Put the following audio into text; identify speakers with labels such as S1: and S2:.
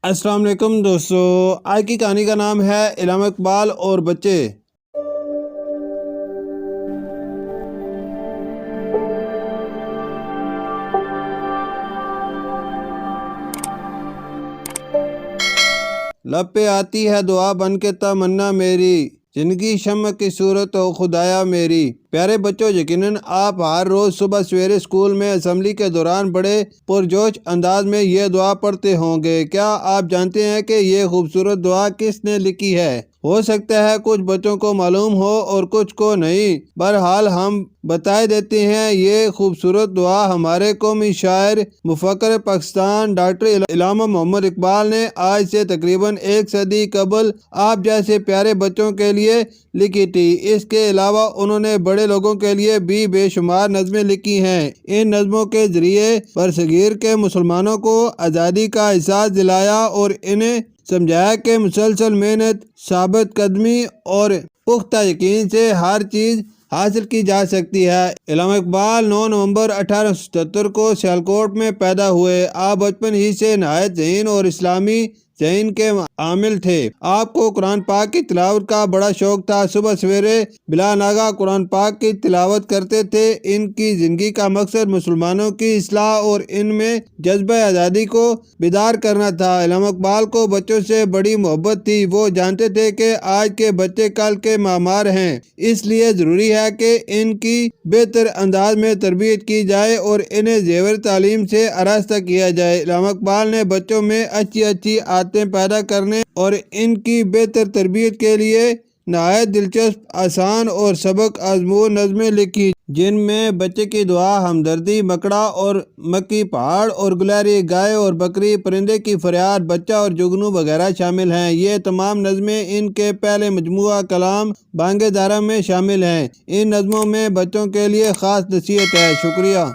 S1: السلام علیکم دوستو، آج کی کہانی کا نام ہے علامہ اقبال اور بچے۔ لب پہ آتی ہے دعا بن کے تمنا میری، زندگی شمع کی صورت ہو خدایا میری۔ پیارے بچوں، یقیناً آپ ہر روز صبح سویرے اسکول میں اسمبلی کے دوران بڑے پرجوش انداز میں یہ دعا پڑھتے ہوں گے۔ کیا آپ جانتے ہیں کہ یہ خوبصورت دعا کس نے لکھی ہے؟ ہو سکتا ہے کچھ بچوں کو معلوم ہو اور کچھ کو نہیں، بہرحال ہم بتائے دیتے ہیں۔ یہ خوبصورت دعا ہمارے قومی شاعر مفکر پاکستان ڈاکٹر علامہ محمد اقبال نے آج سے تقریباً 1 صدی قبل آپ جیسے پیارے بچوں کے لیے لکھی تھی۔ اس کے علاوہ انہوں نے بڑے لوگوں کے لیے بھی بے شمار نظمیں لکھی ہیں۔ ان نظموں کے ذریعے برصغیر کے مسلمانوں کو آزادی کا احساس دلایا اور انہیں سمجھایا کہ مسلسل محنت، ثابت قدمی اور پختہ یقین سے ہر چیز حاصل کی جا سکتی ہے۔ علامہ اقبال 9 نومبر 1877 کو سیالکوٹ میں پیدا ہوئے۔ آپ بچپن ہی سے نہایت ذہین اور اسلامی ذہن کے حامل تھے۔ آپ کو قرآن پاک کی تلاوت کا بڑا شوق تھا۔ صبح سویرے بلا ناگہ قرآن پاک کی تلاوت کرتے تھے۔ ان کی زندگی کا مقصد مسلمانوں کی اصلاح اور ان میں جذبہ آزادی کو بیدار کرنا تھا۔ علامہ اقبال کو بچوں سے بڑی محبت تھی۔ وہ جانتے تھے کہ آج کے بچے کل کے معمار ہیں، اس لیے ضروری ہے کہ ان کی بہتر انداز میں تربیت کی جائے اور انہیں زیور تعلیم سے آراستہ کیا جائے۔ علامہ اقبال نے بچوں میں اچھی عادتیں پیدا کرنے اور ان کی بہتر تربیت کے لیے نہایت دلچسپ، آسان اور سبق آموز نظمیں لکھی، جن میں بچے کی دعا، ہمدردی، مکڑا اور مکی پہاڑ اور گلہری، گائے اور بکری، پرندے کی فریاد، بچہ اور جگنو وغیرہ شامل ہیں۔ یہ تمام نظمیں ان کے پہلے مجموعہ کلام بانگ دارا میں شامل ہیں۔ ان نظموں میں بچوں کے لیے خاص نصیحت ہے۔ شکریہ۔